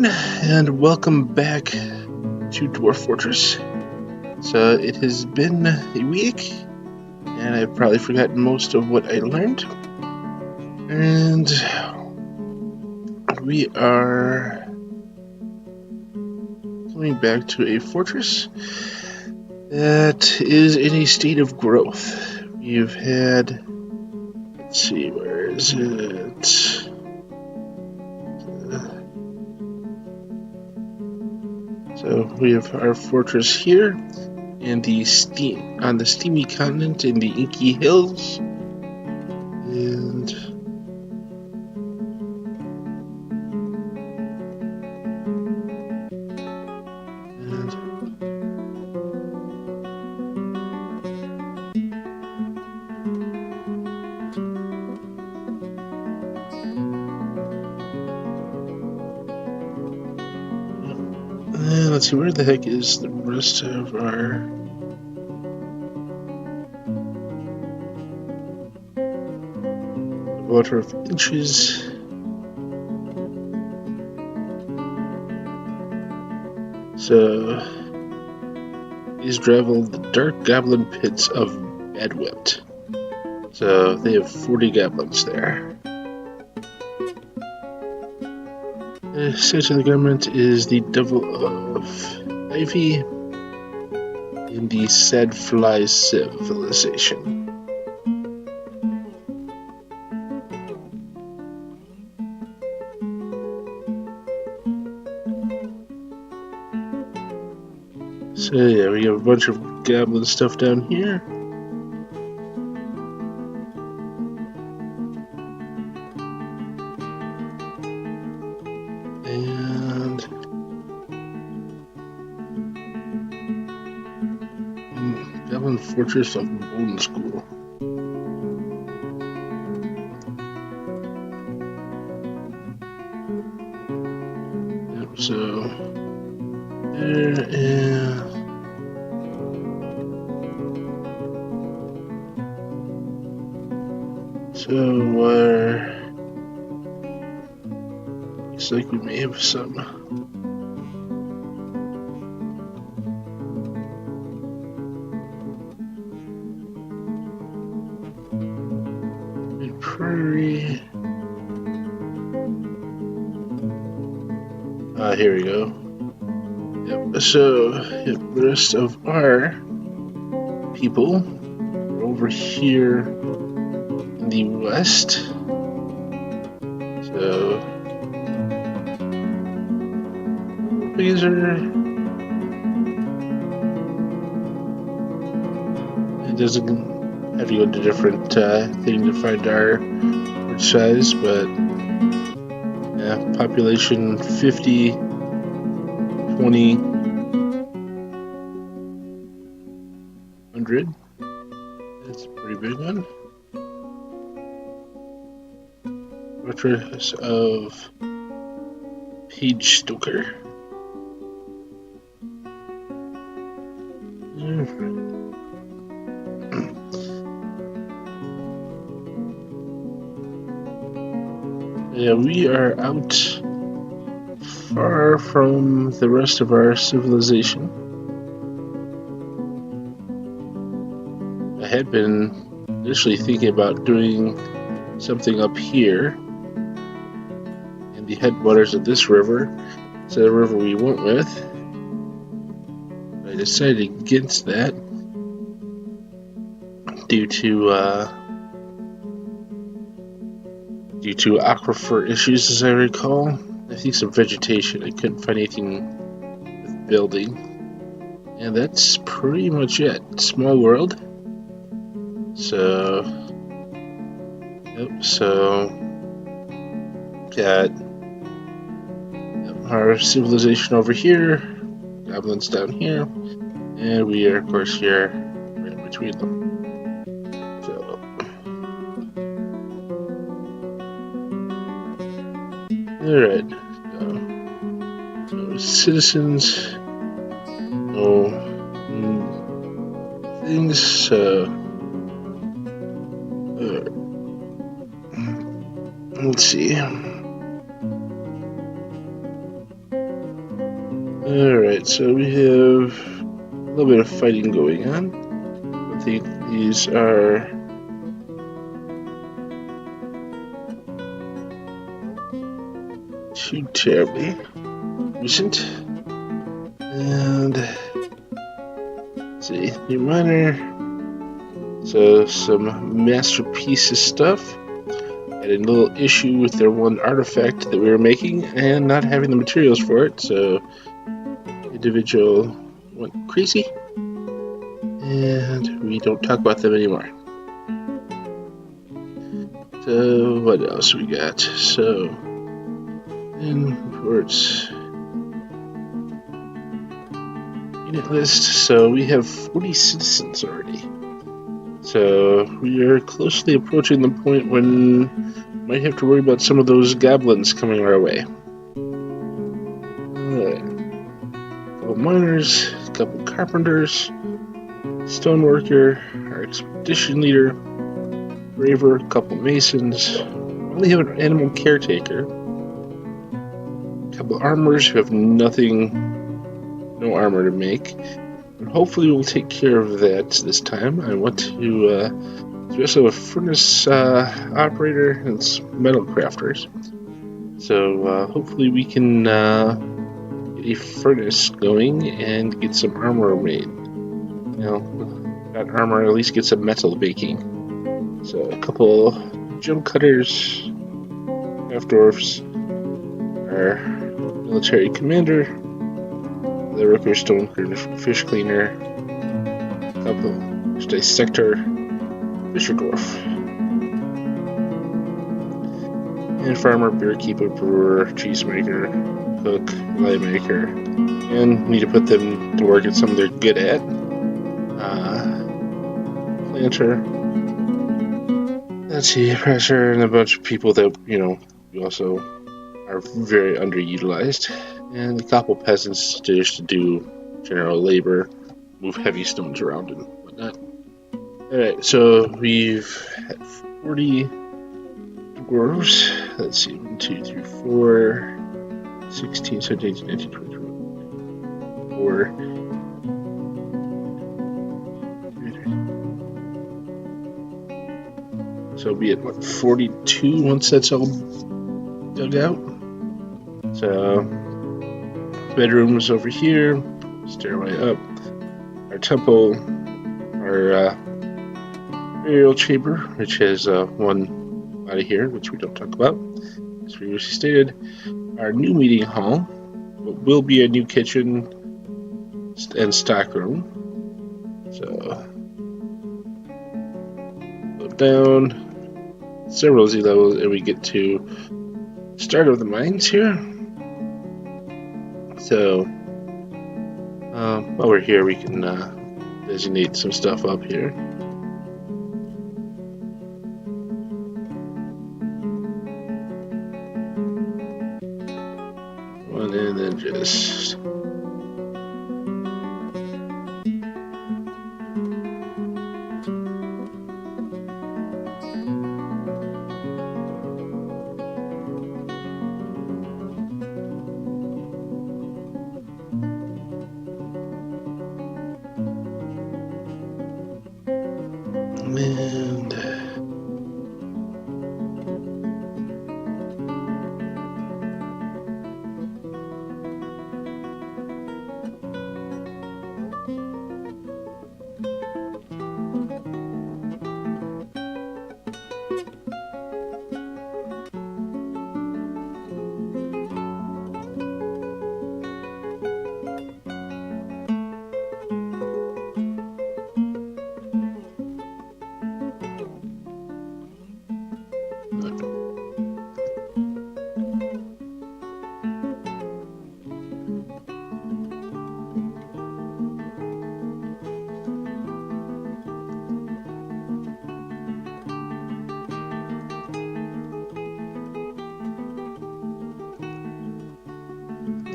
everyone, and welcome back to Dwarf Fortress. So it has been a week, and I've probably forgotten most of what I learned. And we are coming back to a fortress that is in a state of growth. We've had, let's see, where is it? So we have our fortress here in the on the steamy continent in the Inky Hills, and let's see, where the heck is the rest of our water of inches? So these travel the dark goblin pits of Bedwept. So they have 40 goblins there. The site of the government is the Devil of Ivy in the Sadfly civilization. So yeah, we have a bunch of goblin stuff down here. And Goblin Fortress of Bone School. Yep, so there is. So looks like we may have some prairie. Here we go. Yep. So the rest of our people are over here in the west. So these are. It doesn't have to go to different thing to find our size, but yeah, population 50, 20, 100. That's a pretty big one. Fortress of Page Stoker. Yeah, we are out far from the rest of our civilization. I had been initially thinking about doing something up here in the headwaters of this river. It's the river we went with. I decided against that due to aquifer issues, as I recall. I think some vegetation. I couldn't find anything with building. And that's pretty much it. Small world. So, yep, so got our civilization over here, goblins down here, and we are, of course, here right in between them. Alright, so citizens, no things, so let's see. Alright, so we have a little bit of fighting going on. I think these are too terribly recent. And let's see, new miner. So some masterpieces stuff. Had a little issue with their one artifact that we were making and not having the materials for it, so individual went crazy. And we don't talk about them anymore. So what else we got? So in reports. Unit list. So we have 40 citizens already. So we are closely approaching the point when we might have to worry about some of those goblins coming our way. A couple miners, a couple carpenters, stoneworker, our expedition leader, braver, a couple masons. We only have an animal caretaker, a couple armorers who have no armor to make. And hopefully we'll take care of that this time. I want to we also have a furnace operator and some metal crafters. So hopefully we can get a furnace going and get some armor made. Not armor, at least get some metal baking. So a couple gem cutters, half dwarfs, our military commander, the worker, stoneworker, fish cleaner, a couple dissector, fisher dwarf, and farmer, beer keeper, brewer, cheesemaker, cook, lye maker, and need to put them to work at something they're good at. Planter. Let's see, pressure, and a bunch of people that we also are very underutilized. And a couple peasants just to do general labor, move heavy stones around and whatnot. Alright, so we've had 40 dwarves. Let's see, 1, 2, 3, 4, 16, 17, 18, 19, 20, 24. So we'll be at 42 once that's all dug out. So bedrooms over here, stairway up, our temple, our burial chamber, which has one out of here, which we don't talk about, as previously stated, our new meeting hall, what will be a new kitchen and stockroom. So go down several Z levels and we get to start of the mines here. So while we're here, we can designate some stuff up here. One and then just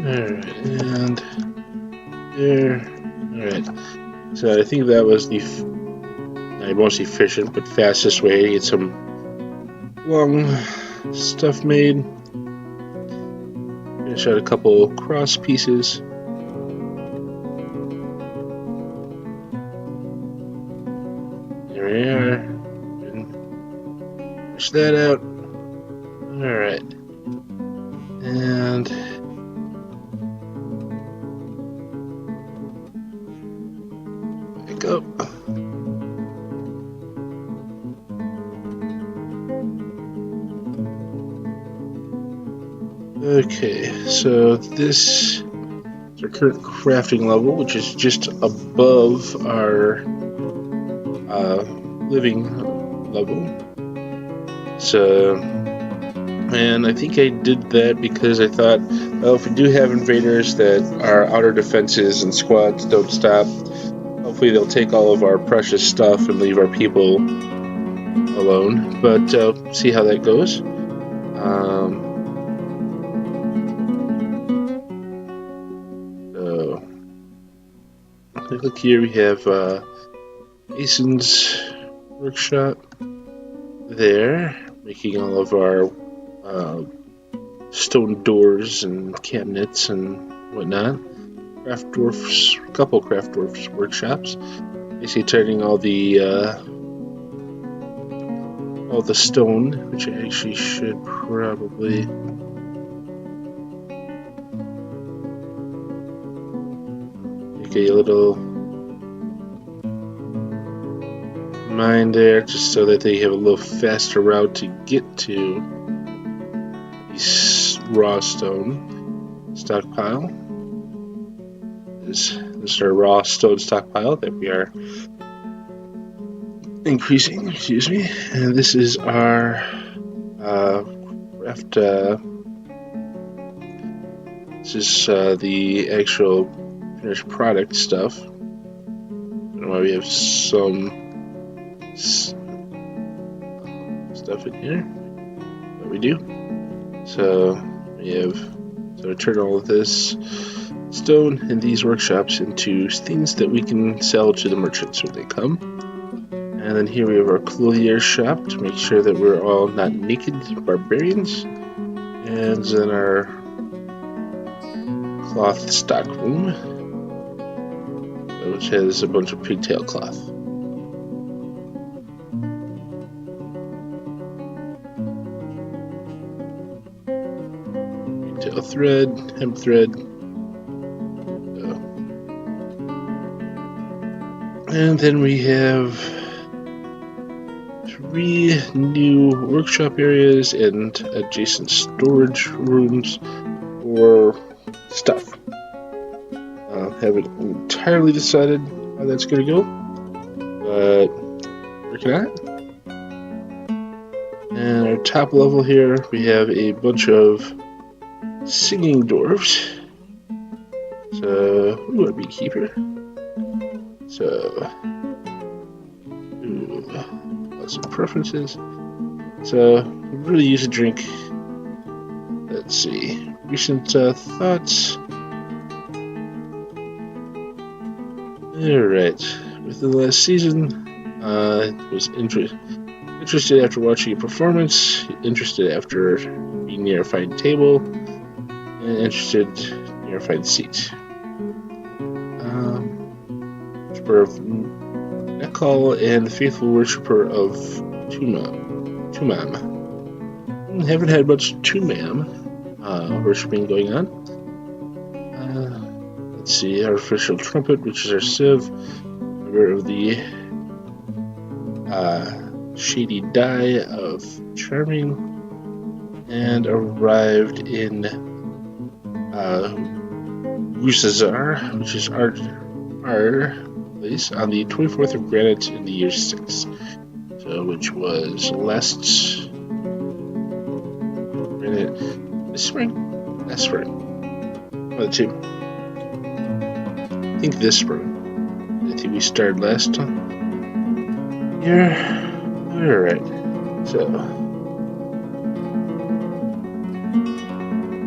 alright, and there. Alright, so I think that was the most efficient but fastest way to get some long stuff made. Finish out a couple cross pieces. we are. And push that out. Alright. And back up. Okay, so this is our current crafting level, which is just above our living level. So, and I think I did that because I thought, well, if we do have invaders, that our outer defenses and squads don't stop. Hopefully they'll take all of our precious stuff and leave our people alone. But see how that goes. So, look here, we have Mason's workshop there, making all of our stone doors and cabinets and whatnot. Craft Dwarfs, a couple Craft Dwarfs workshops, basically turning all the stone, which I actually should probably make a little mine there, just so that they have a little faster route to get to the raw stone stockpile. This is our raw stone stockpile that we are increasing, excuse me. And this is our craft, this is the actual finished product stuff. I don't know why we have some stuff in here, but we do. So we have, so turn all of this stone in these workshops into things that we can sell to the merchants when they come. And then here we have our clothier shop to make sure that we're all not naked barbarians. And then our cloth stock room, which has a bunch of pigtail cloth. Pigtail thread, hemp thread. And then we have 3 new workshop areas and adjacent storage rooms for stuff. Haven't entirely decided how that's going to go, but working on it. And our top level here, we have a bunch of singing dwarves. So, ooh, a beekeeper. So, lots of preferences. So, really use a drink. Let's see. Recent thoughts. Alright. Within the last season, was interested after watching a performance, interested after being near a fine table, and interested near a fine seat. Of Nekal and the faithful worshipper of Tumam. Haven't had much Tumam worshiping going on. Let's see, our official trumpet, which is our civ, member of the shady dye of charming, and arrived in Rusazar, which is our place, on the 24th of Granite in the year 6. So, which was last spring? Last spring. One of the two. I think this spring. I think we started last time. Here. Alright. So.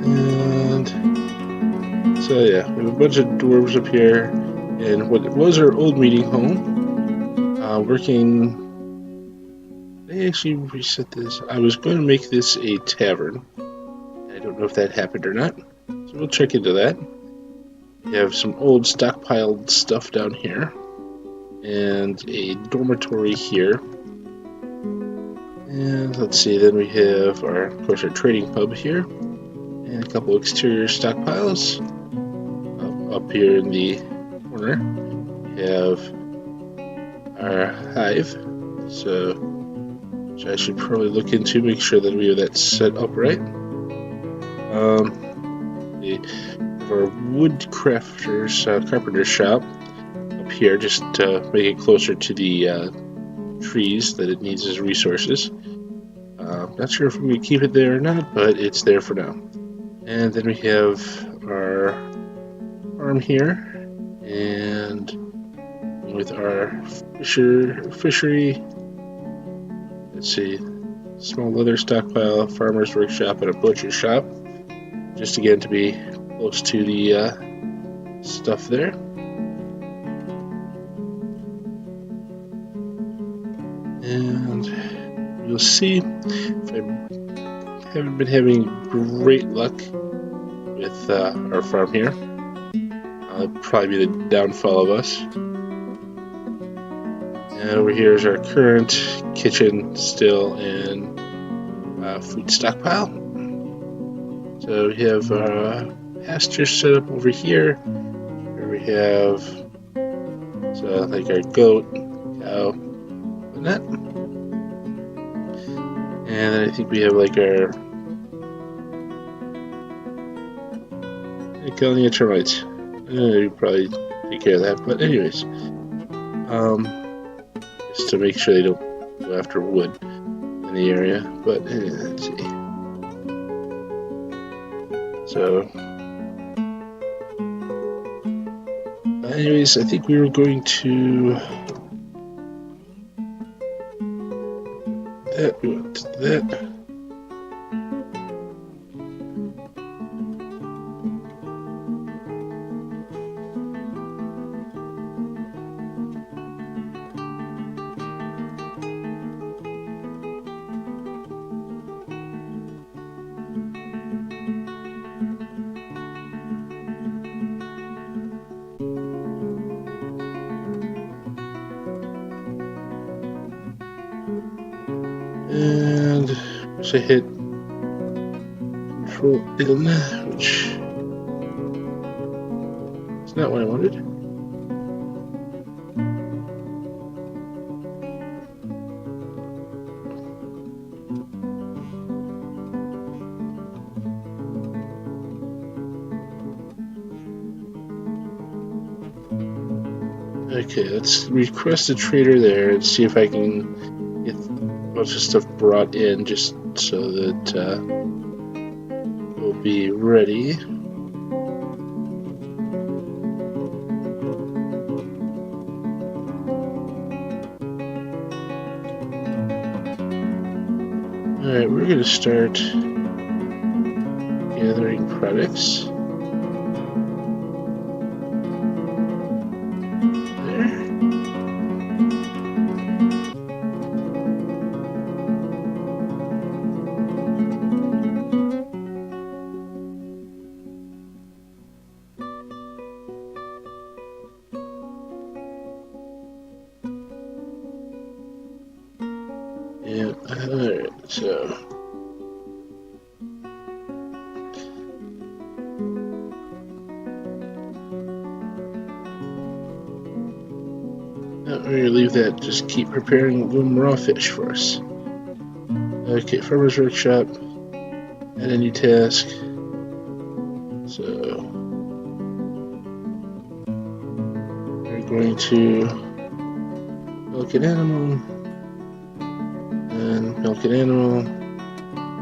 And. So, yeah. We have a bunch of dwarves up here. And what was our old meeting home, working. They actually reset this. I was going to make this a tavern. I don't know if that happened or not, so we'll check into that. We have some old stockpiled stuff down here, and a dormitory here. And let's see, then we have of course, our trading pub here, and a couple exterior stockpiles. Up here in the corner, we have our hive, so which I should probably look into, make sure that we have that set up right. Our woodcrafters carpenter shop up here, just to make it closer to the trees that it needs as resources. Not sure if we're going to keep it there or not, but it's there for now. And then we have our farm here, and with our fishery, let's see, small leather stockpile, farmer's workshop, and a butcher shop, just again to be close to the stuff there. And you'll see, I haven't been having great luck with our farm here. That'll probably be the downfall of us. And over here is our current kitchen still and food stockpile. So we have pasture set up over here, where we have like our goat, cow, and that. And then I think we have like our killing the termites. You probably take care of that, but anyways, just to make sure they don't go after wood in the area. But let's see. So, anyways, I think we were going to that. We went to that. And once I hit Control N, which is not what I wanted. Okay, let's request a trader there and see if I can get a bunch of stuff brought in just so that we'll be ready. Alright, we're going to start gathering products. Yeah, alright, so we're going to leave that, just keep preparing one raw fish for us. Okay, farmer's workshop, add a new task. So we're going to milk an animal, and milk an animal,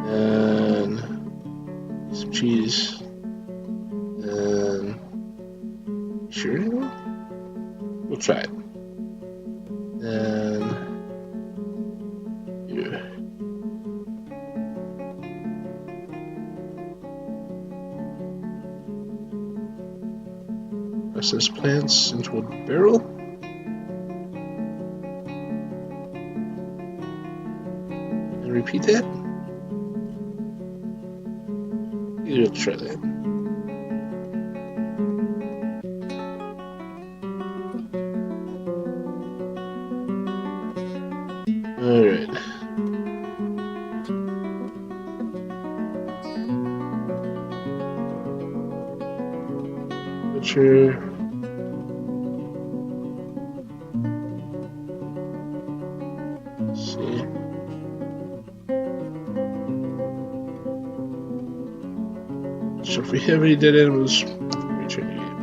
and some cheese, and sure animal? We'll try it. And yeah. Process plants into a barrel. And repeat that. Maybe we'll try that. Butcher. Let's see. So if we have any dead animals, return the game.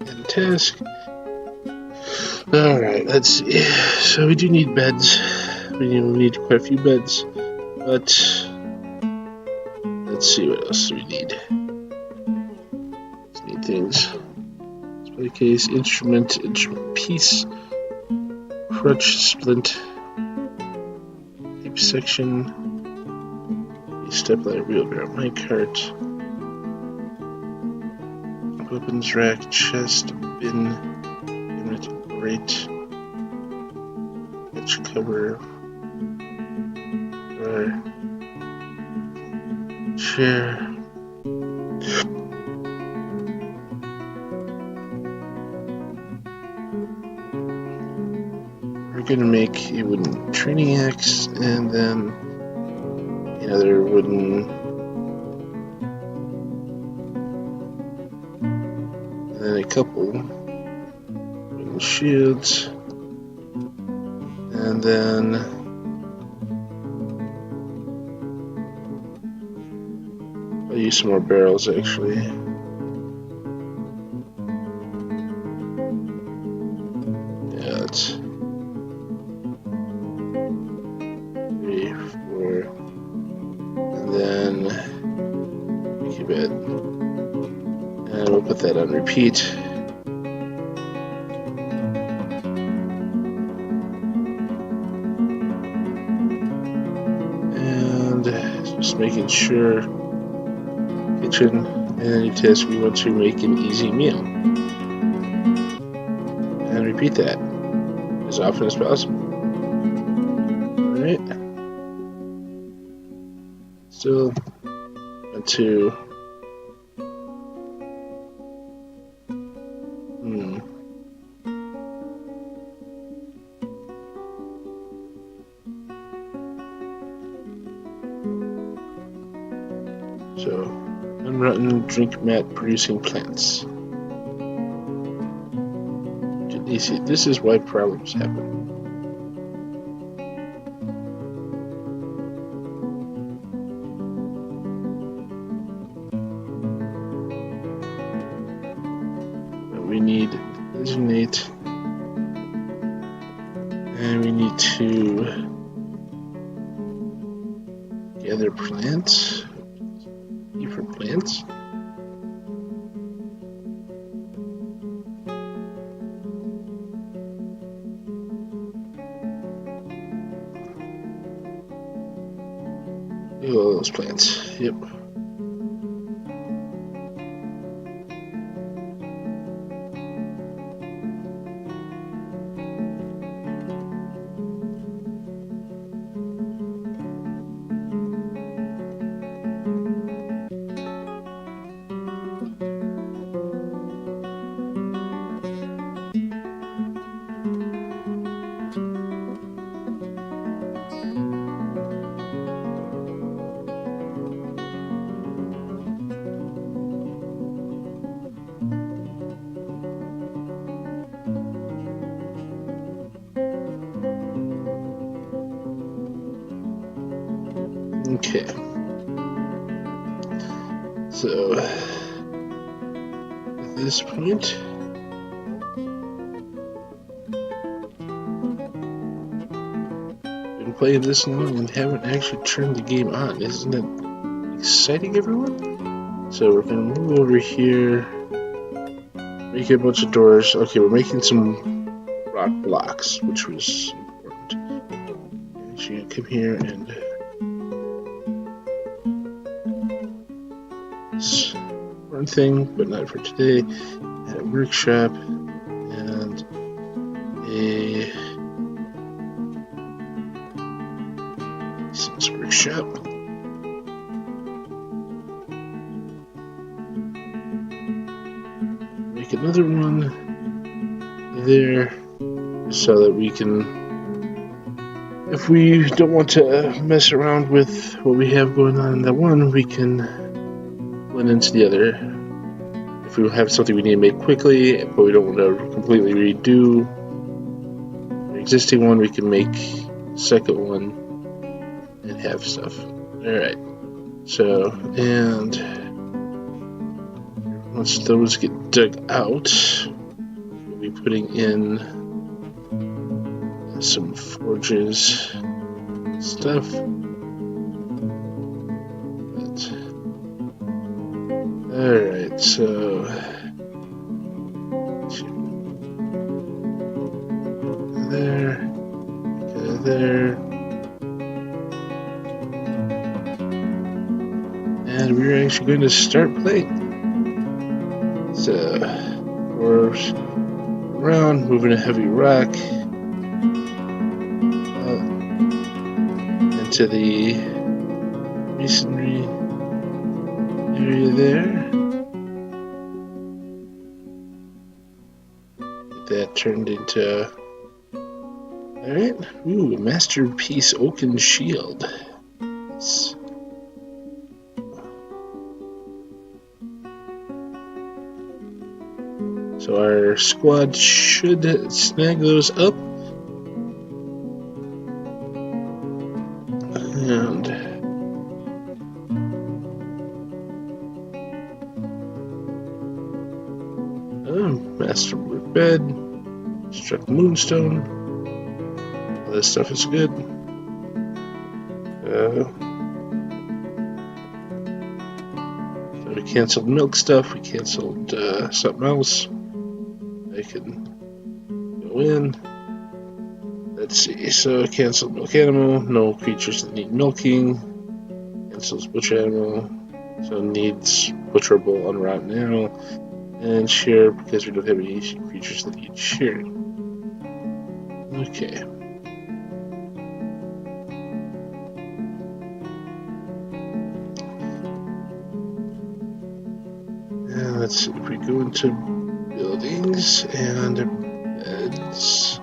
And task. Alright, let's see. So we do need beds. We need quite a few beds. But let's see what else we need. Let's need things. Display case, instrument piece, crutch, splint, deep section, step ladder, wheelbarrow, minecart, weapons rack, chest, bin, unit, grate, edge cover, chair. We're gonna make a wooden training axe and then another wooden, and then a couple wooden shields, and then I'll use some more barrels actually. Yeah, that's 3, 4, and then make a bed. And we'll put that on repeat. And just making sure. Kitchen, and any task we want to make an easy meal. And repeat that as often as possible. Alright. Still want to so unrotten drink mat producing plants. You see, this is why problems happen. We need to designate, and we need to gather plants. For plants. Oh, those plants. Yep. Okay. So at this point, been playing this long and haven't actually turned the game on. Isn't it exciting, everyone? So we're gonna move over here, make a bunch of doors. Okay, we're making some rock blocks, which was important. Actually, come here and one thing, but not for today. At a workshop and a business workshop. Make another one there so that we can if we don't want to mess around with what we have going on in the one, we can blend into the other. If we have something we need to make quickly, but we don't want to completely redo the existing one, we can make the second one and have stuff. Alright, so, and once those get dug out, we'll be putting in some forges stuff. Alright, so there, go there, and we're actually going to start playing. So we're around, moving a heavy rock into the masonry area there. Get that turned into. Alright. Ooh, a masterpiece oaken shield. Nice. So our squad should snag those up. And masterwork bed, struck moonstone. All this stuff is good. So we canceled milk stuff. We canceled something else. I can go in. Let's see. So canceled milk animal. No creatures that need milking. Cancels butcher animal. So needs butcherable on rotten animal. And shear because we don't have any creatures that need shearing. Okay. And let's see if we go into buildings and beds.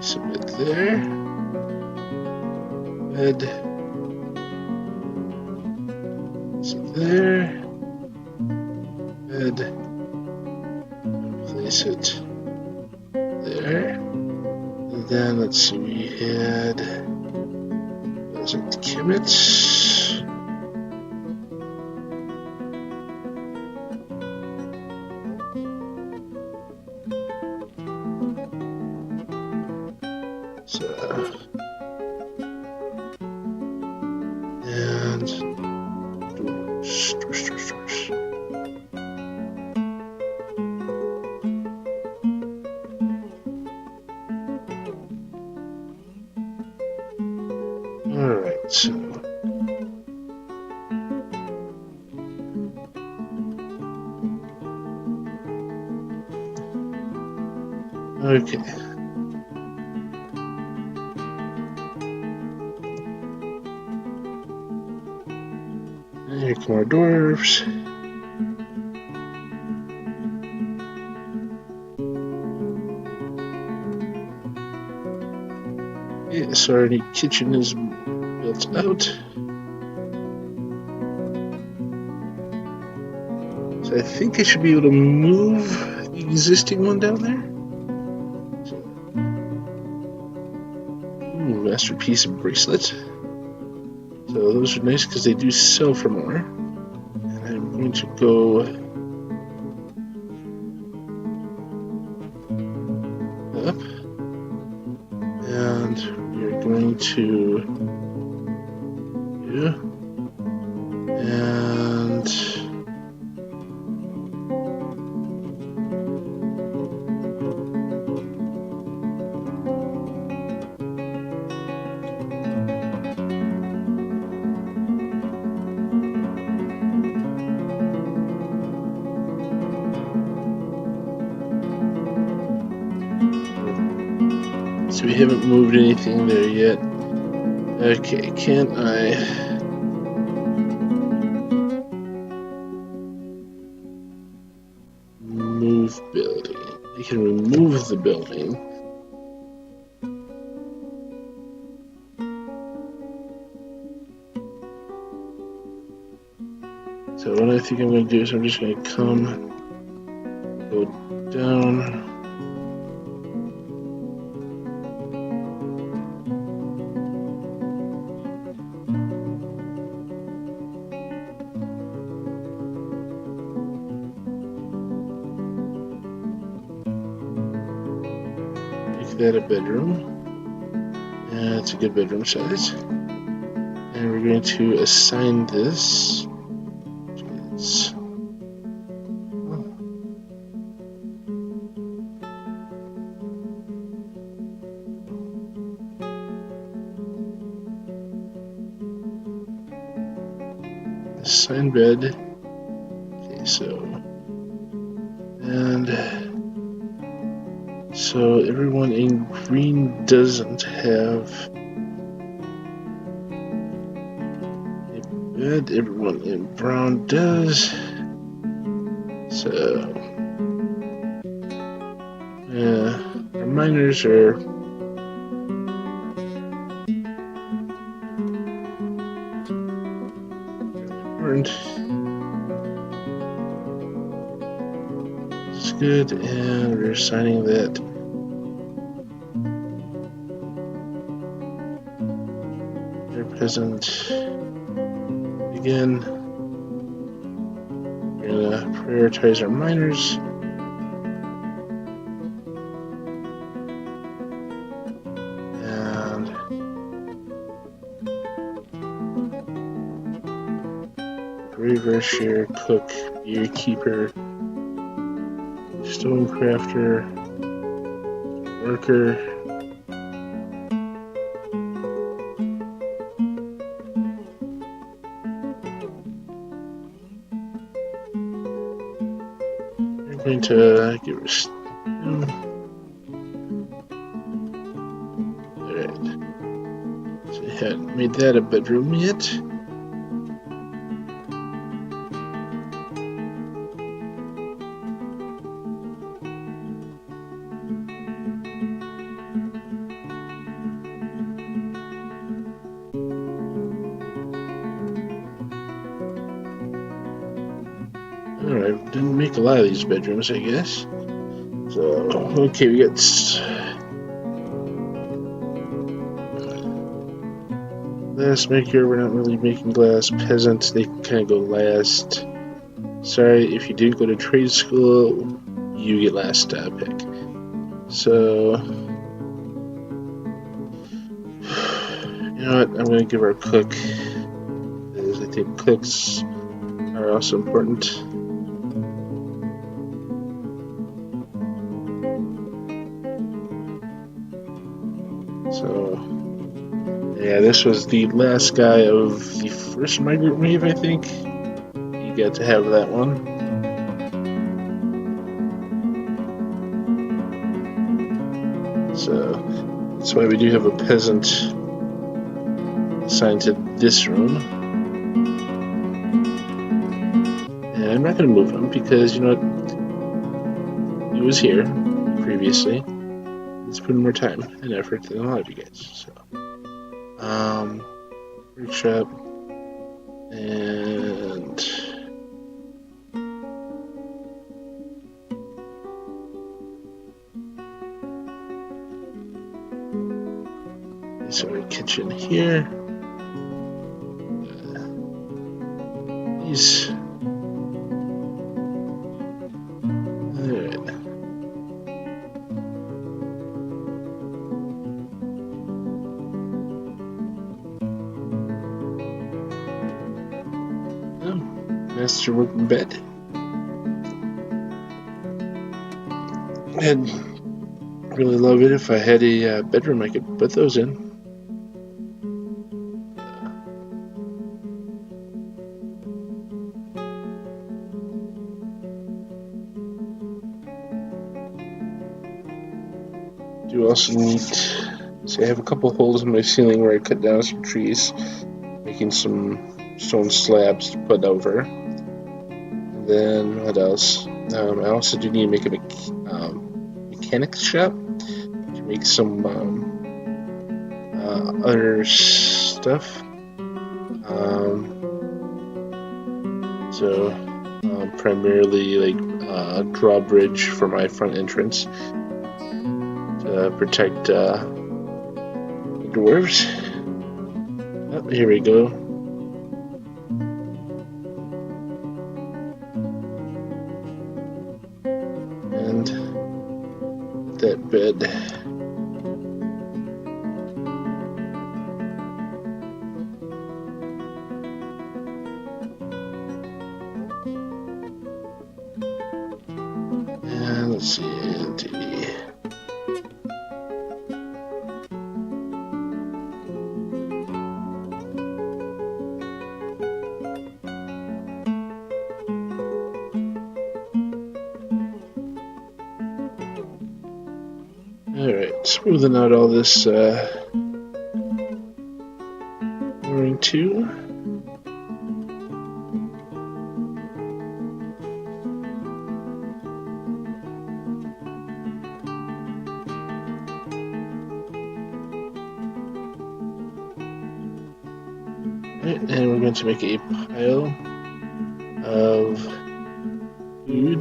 Submit there. Bed. So there. Bed. Place it there. And then let's see, we had. Was it Kimmets? So. And stores. Alright, so okay. Here come our dwarves. Yeah, so our new kitchen is built out. So I think I should be able to move the existing one down there. Ooh, masterpiece bracelet. So those are nice because they do sell for more. And I'm going to go up. And we're going to and so we haven't moved anything there yet. Okay, can I? remove building. I can remove the building. So what I think I'm going to do is I'm just going to go down. That a bedroom, and it's a good bedroom size. And we're going to assign this. Assign bed. Okay, so everyone in green doesn't have a bed, everyone in brown does. So, our miners are important. It's good, and we're assigning that. Peasant again. We're gonna prioritize our miners. And graver, shearer, cook, beer keeper, stonecrafter, worker. Going to give us. Alright. So I hadn't made that a bedroom yet. Alright, didn't make a lot of these bedrooms, I guess. So, okay, we got glass maker. We're not really making glass. Peasants, they kind of go last. Sorry, if you didn't go to trade school, you get last pick. So, you know what? I'm going to give our cook, because I think cooks are also important. So, yeah, this was the last guy of the first migrant wave, I think. You got to have that one. So, that's why we do have a peasant assigned to this room. And I'm not going to move him because, you know what? He was here previously. Let's put in more time and effort than a lot of you guys. So, workshop and so our kitchen here. These. Master working bed. I'd really love it if I had a bedroom I could put those in. Do also need, see, I have a couple holes in my ceiling where I cut down some trees, making some stone slabs to put over. And then what else? I also do need to make a mechanics shop to make some other stuff. Primarily like drawbridge for my front entrance to protect the dwarves. Oh, here we go. And that bed. And let's see, entity. Alright, smoothing out all this flooring too. Alright, and we're going to make a pile of food.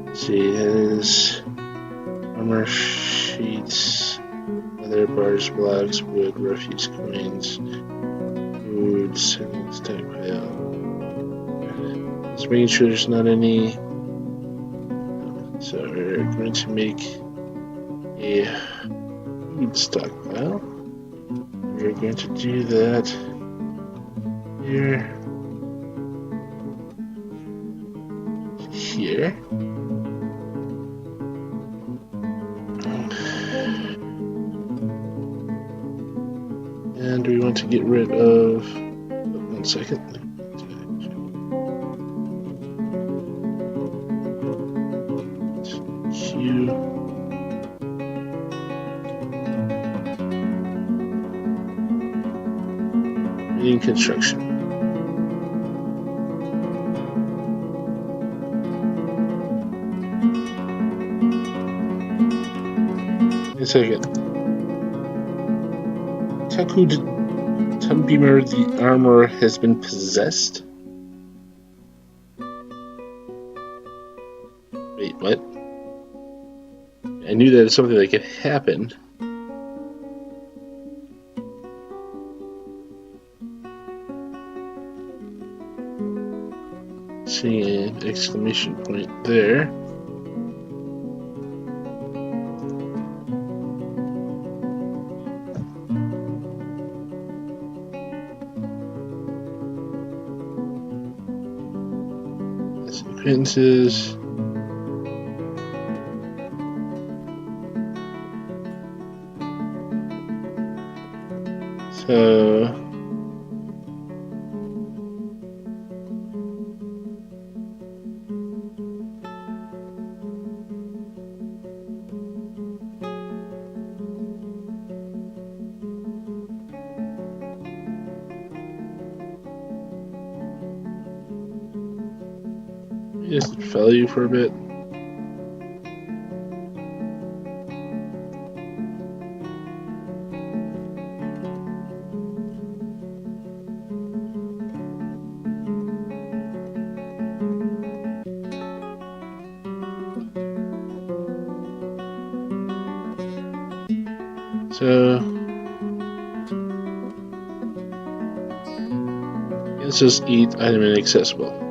Let's see, there's armor sheets, leather bars, blocks, wood, refuse, coins, food, and stack pile. Just making sure there's not any. So we're going to make a food stockpile. We're going to do that here, here. And we want to get rid of, one second. Q. Reading construction. Wait a second. Tumbeamer, the armor has been possessed? Wait, what? I knew that was something that could happen. Seeing an exclamation point there. Acquaintances. So just follow you for a bit. So let's just eat item inaccessible.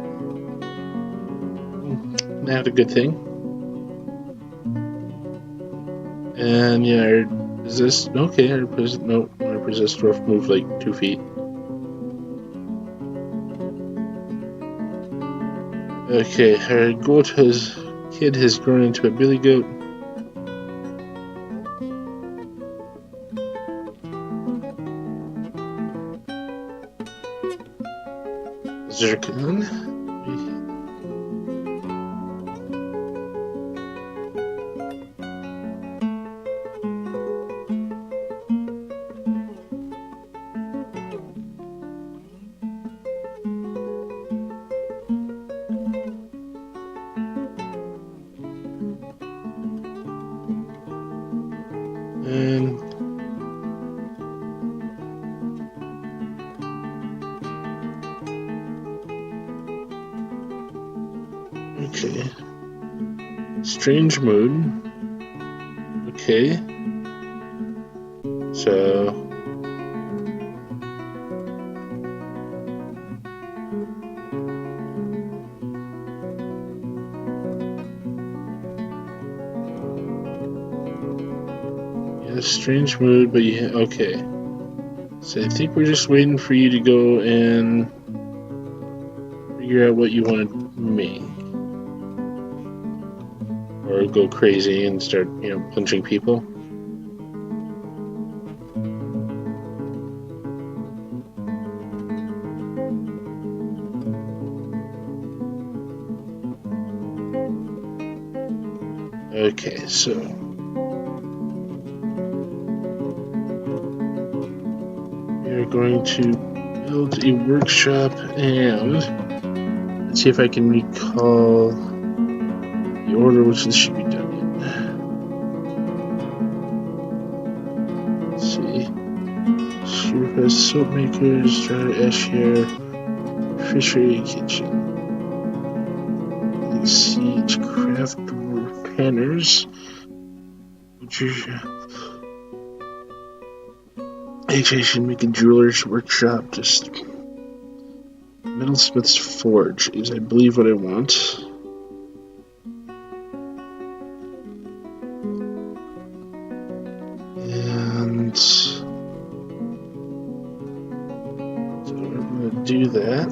Not a good thing. And yeah, our resist. Okay, our resist. No, our resist dwarf moved like 2 feet. Okay, our kid has grown into a billy goat. Zircon. Okay. Strange mood. Okay. So... yeah, strange mood, but yeah, okay. So I think we're just waiting for you to go and figure out what you want to make. Or go crazy and start, punching people. Okay, so we are going to build a workshop, and let's see if I can recall the order which this should be done in. Let's see. She has soap makers, dry ash hair, fishery kitchen. Siege craft panners, which is HA should make a jeweler's workshop. Just metalsmith's forge is, I believe, what I want. And so I'm going to do that.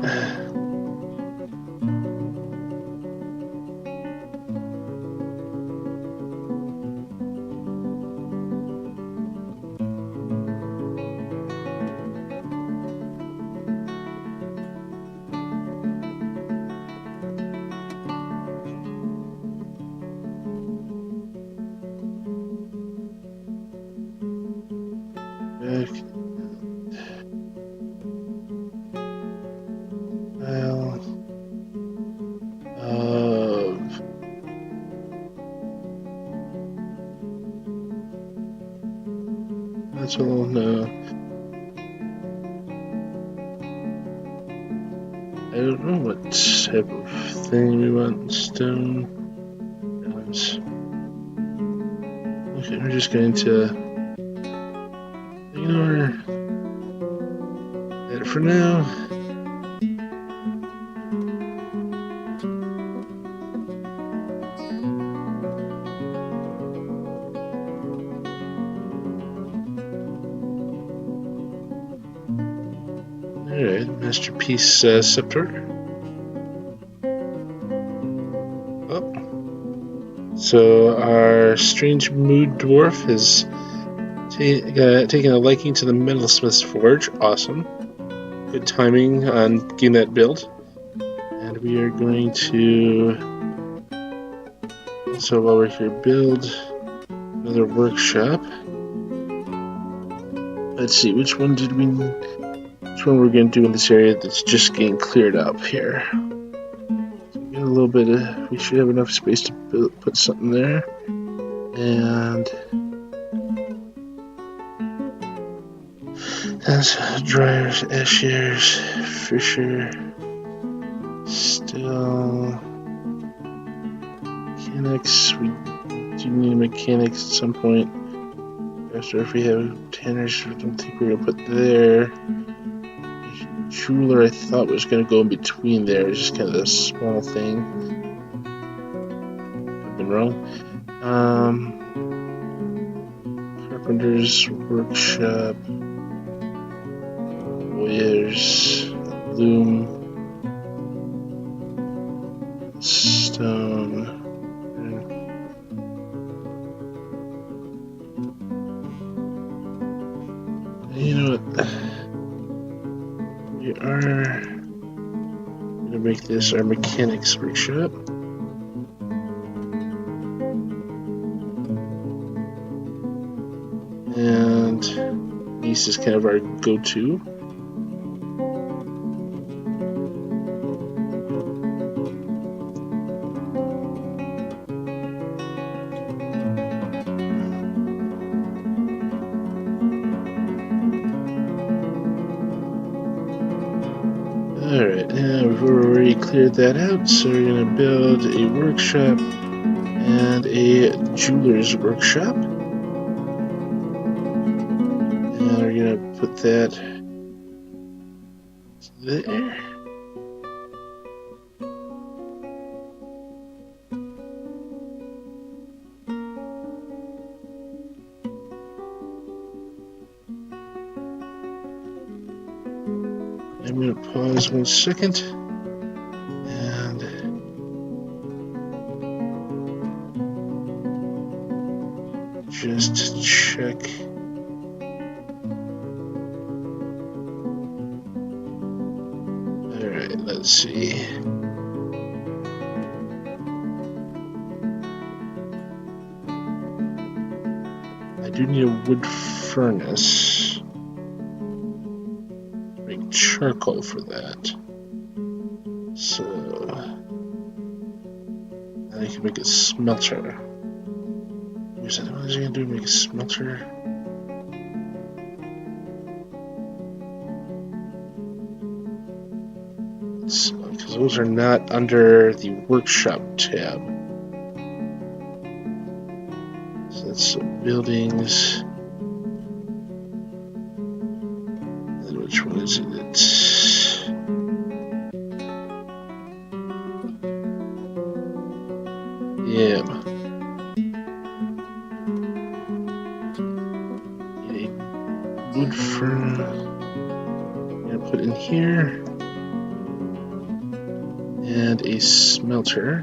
That's all. No, I don't know what type of thing we want. Stone. Okay, we're just going to ignore that for now. Alright, Masterpiece Scepter. Oh. So our Strange Mood Dwarf is taking a liking to the Metalsmith's Forge. Awesome. Good timing on getting that built. And we are going to, so while we're here, build another workshop. Let's see, which one we're going to do in this area that's just getting cleared up here. So we got a little bit of, we should have enough space to put something there. And that's dryers, ashiers, fisher, still mechanics. We do need mechanics at some point. After, if we have tanners, I don't think we're gonna put there. Jeweler, I thought was gonna go in between there. It's just kind of a small thing. I've been wrong. Carpenter's workshop. Lawyers, loom, stone. You know what? We are gonna make this our mechanics workshop. And this is kind of our go-to. Alright, now we've already already cleared that out, so we're going to build a workshop and a jeweler's workshop. And we're going to put that there. I'm going to pause 1 second and just check. Alright, let's see. I do need a wood furnace. Make charcoal for that. So I can make a smelter. What is he gonna do? Make a smelter? Because those are not under the workshop tab. So that's buildings. And which one is it? Yeah. Wood furnace. I'm gonna put in here. And a smelter.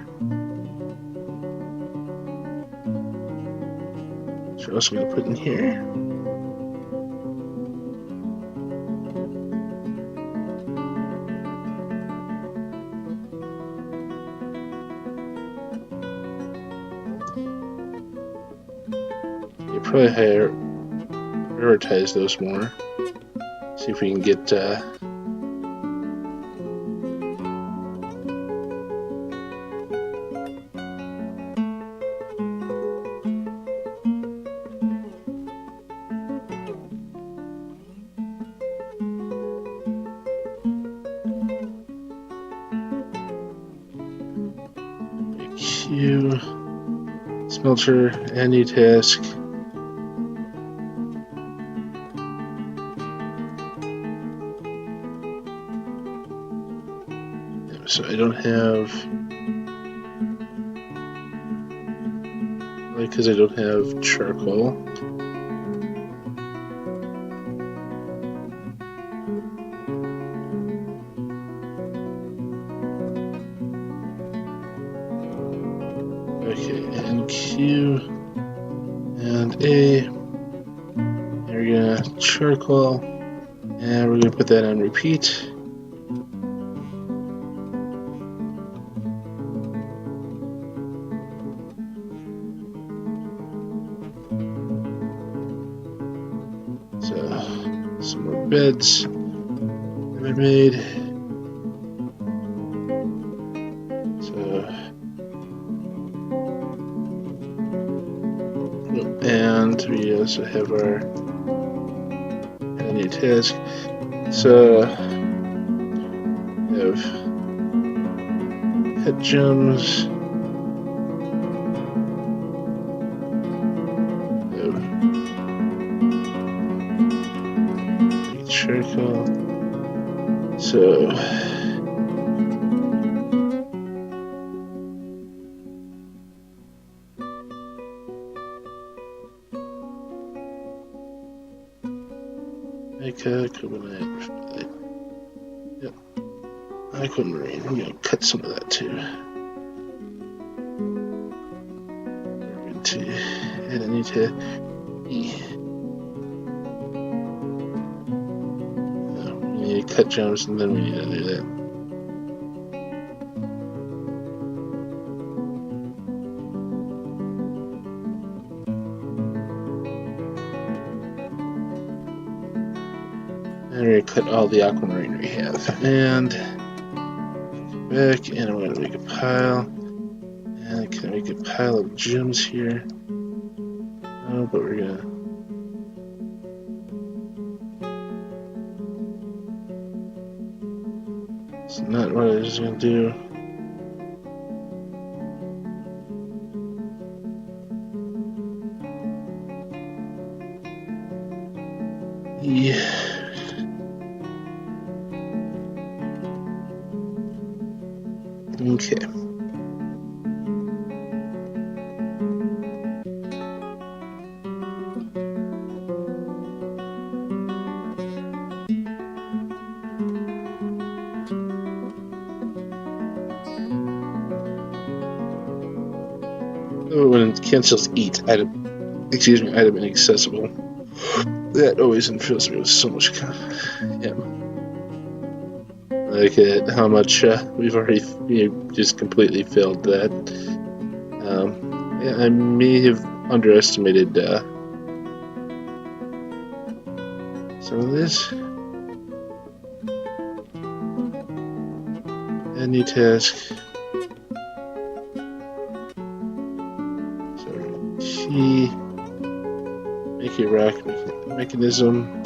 Which we're also gonna put in here. Probably prioritize those more. See if we can get queue, smelter, and new task. So I don't have, because I don't have charcoal. Okay, and Q and A. And we're gonna charcoal, and we're gonna put that on repeat. Some more beds that I made. So, and we also have our new task. So, we have cut gems. Charcoal. So make a coconut. Yep. Aquamarine. I'm gonna cut some of that too. We're going to add a new tab. Cut gems, and then we need to do that. And we're going to cut all the aquamarine we have. And back, and I'm going to make a pile. And can I make a pile of gems here? No, but we're going to. It's not what I was going to do. Yeah. Okay. Oh, when it cancels eat item, item inaccessible. That always infills me with so much. Yeah. Look at how much we've already just completely failed that. Yeah, I may have underestimated some of this. Add new task. So key. Make a rock mechanism.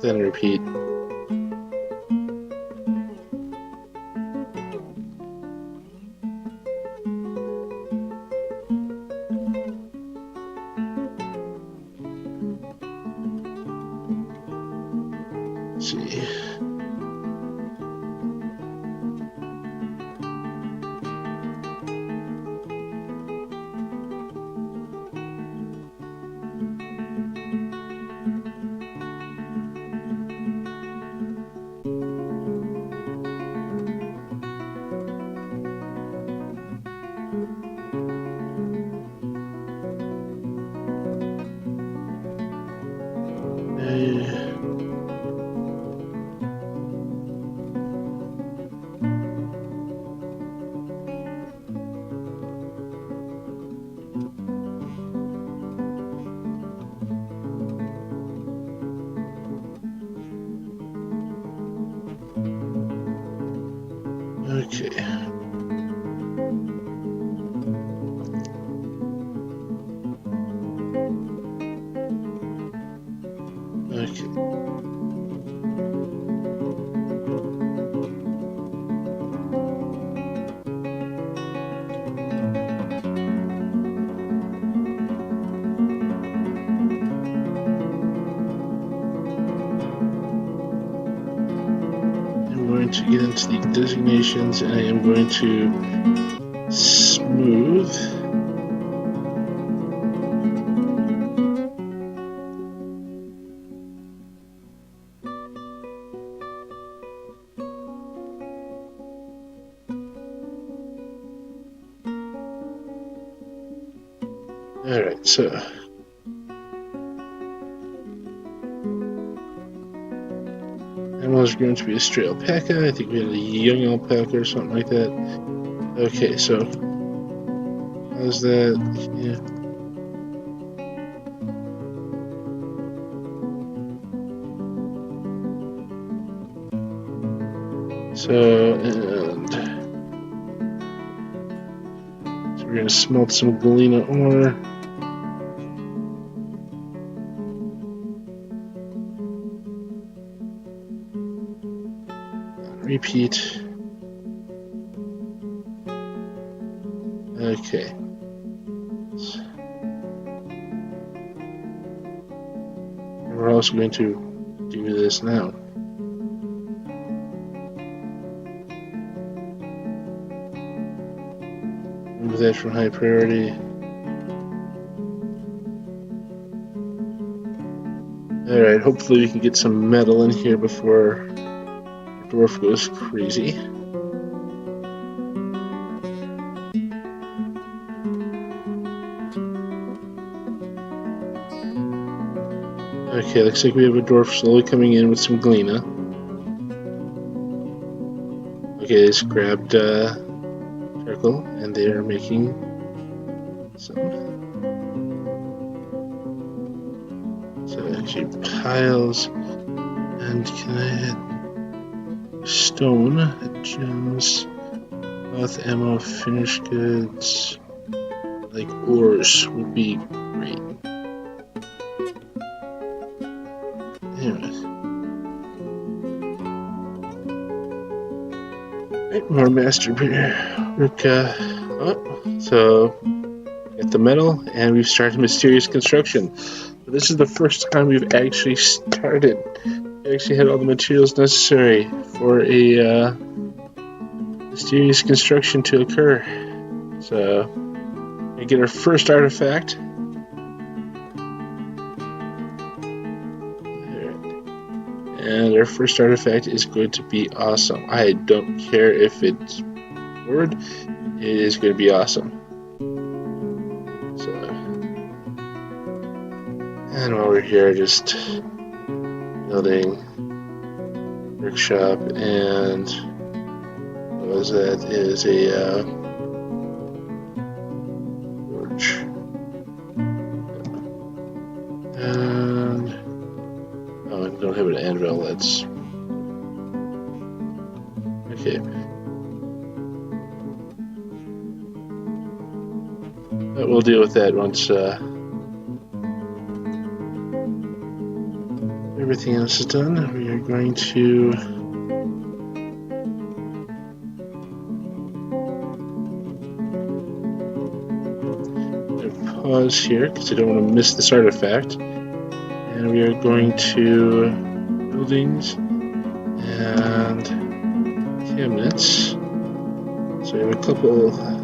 Then repeat. Let's see. Okay. Okay. I'm going to get into the designations and I am going to smooth. Alright, so animals are going to be a stray alpaca. I think we had a young alpaca or something like that. Okay, so how's that? Yeah. So, and so we're going to smelt some galena ore. Repeat. Okay. We're also going to do this now. Move that from high priority. Alright, hopefully we can get some metal in here before the dwarf goes crazy. Okay, looks like we have a dwarf slowly coming in with some galena. Okay, they just grabbed charcoal and they are making some. So actually piles, and can I add stone, gems, cloth, ammo, finished goods, like ores would be great. Anyways. Alright, more master beer. So get the metal, and we've started mysterious construction. So this is the first time we've actually started. We actually had all the materials necessary for a mysterious construction to occur. So we get our first artifact. And our first artifact is going to be awesome. I don't care if it's word, it is going to be awesome. So, and while we're here, just building workshop, and what was that? Is a forge. And oh, I don't have an anvil. That's okay. But we'll deal with that once everything else is done. We are going to pause here because I don't want to miss this artifact. And we are going to buildings and cabinets. So we have a couple.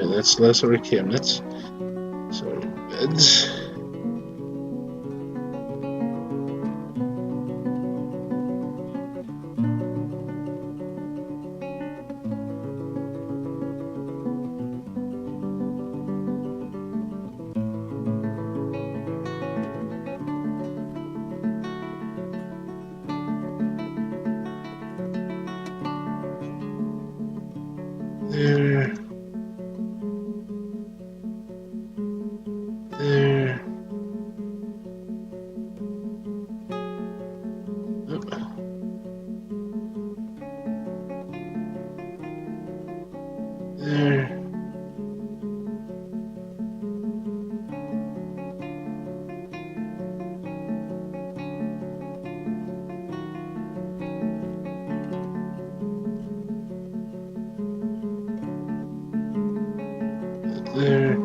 And that's less of our cabinets. So beds. There. There. Oh. There. There.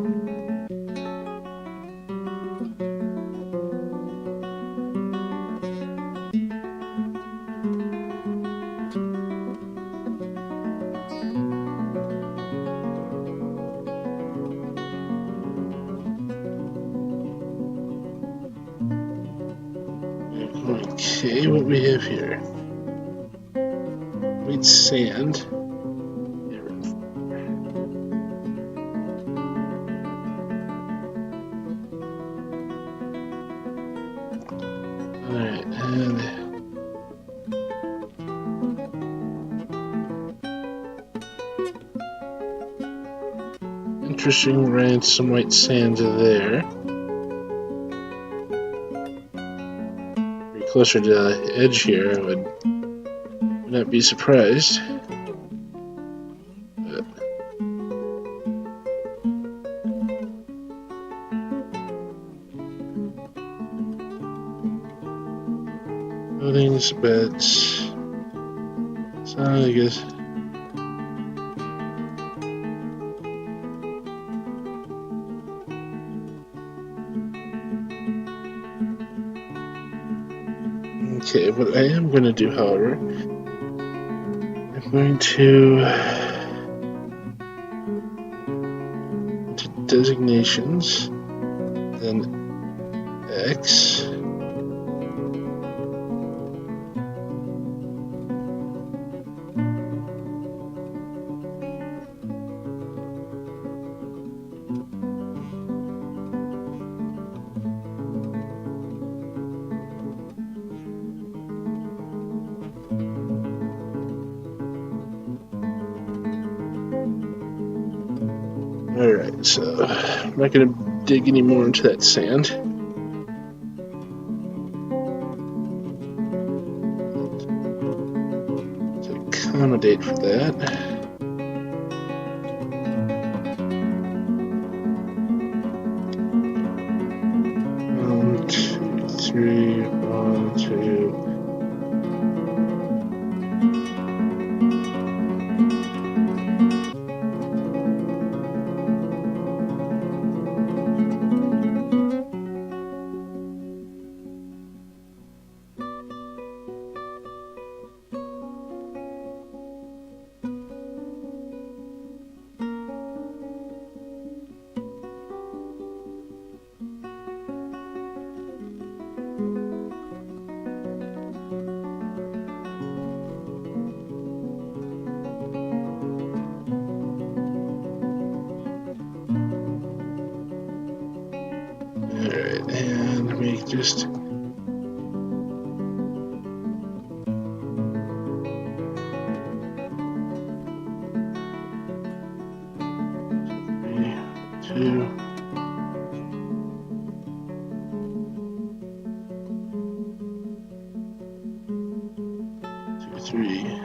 Okay, what we have here? White sand. Alright, and interesting, ran some white sand there. Pretty closer to the edge here, I would not be surprised. But buildings, beds. So I guess. Okay, what I am going to do, however, I'm going to into designations, then X. So I'm not going to dig any more into that sand. To accommodate for that. 1, 2, 3, 1, 2. Alright, and let me just... Two. Two, 3,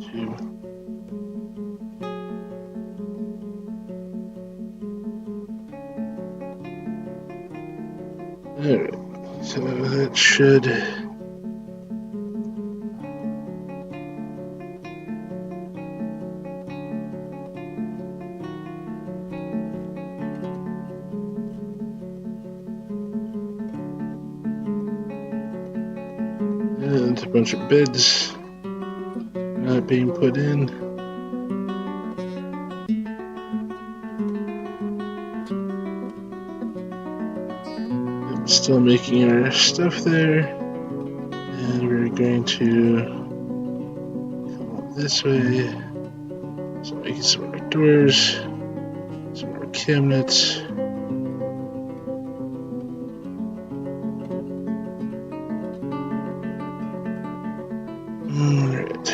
2. Alright, so that should... And a bunch of beds not being put in. I'm still making our stuff there. And we're going to come up this way. So making some more doors, some more cabinets. Alright.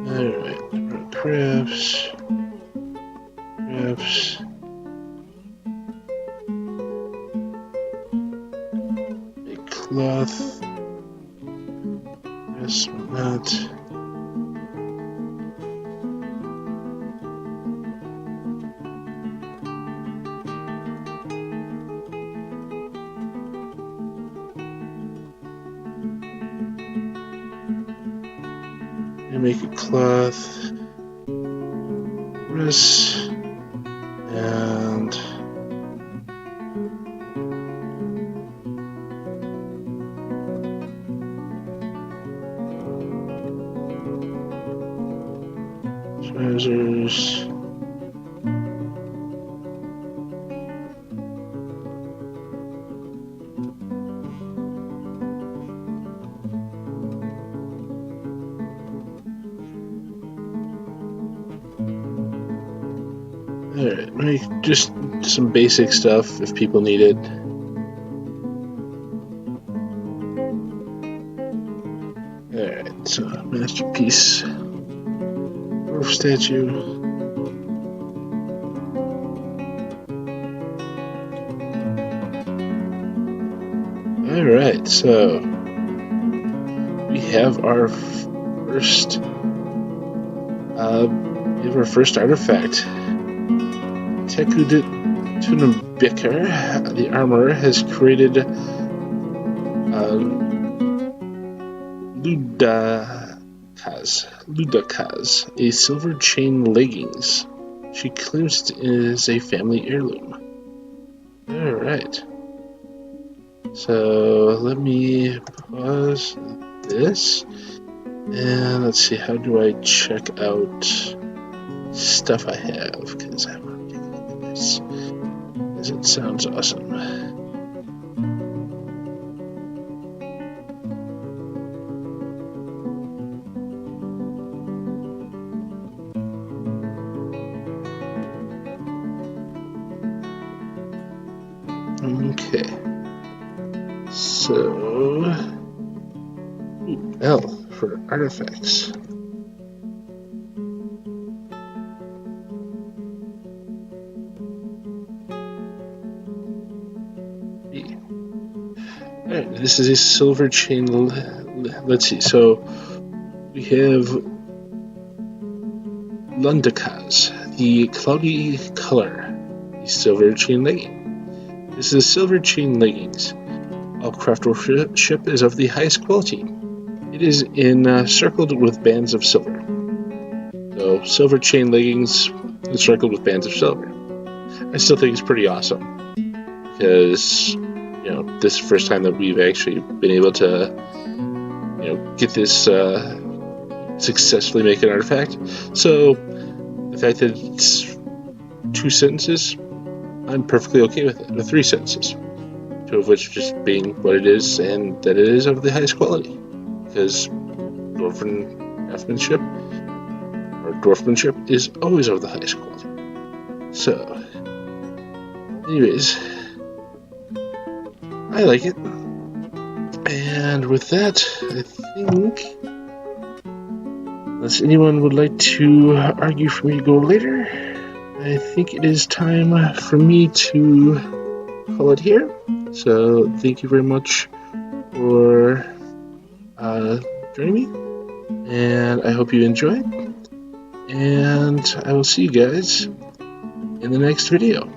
Alright, more crafts. Crafts. Make cloth. Yes, whatnot. And make a cloth. This. And trousers. Alright, make just some basic stuff if people need it. Alright, so masterpiece. Dwarf statue. Alright, so we have our first artifact. Tekudunabikar, the armorer, has created Ludakaz, a silver chain leggings. She claims it is a family heirloom. Alright. So let me pause this. And let's see, how do I check out stuff I have? Because I'm not getting into this. Because it sounds awesome. Okay. So, L for artifacts. B. Alright, this is a silver chain. Let's see. So, we have Lundakaz, the cloudy color, the silver chain legging. This is a silver chain leggings. All craft workmanship is of the highest quality. It is encircled with bands of silver. So, silver chain leggings encircled with bands of silver. I still think it's pretty awesome because, this is the first time that we've actually been able to, get this successfully make an artifact. So, the fact that it's 2 sentences, I'm perfectly okay with it. Or 3 sentences. 2 of which just being what it is and that it is of the highest quality. Because dwarfmanship is always of the highest quality. So, anyways, I like it. And with that, I think, unless anyone would like to argue for me to go later, I think it is time for me to call it here. So thank you very much for joining me, and I hope you enjoyed, and I will see you guys in the next video.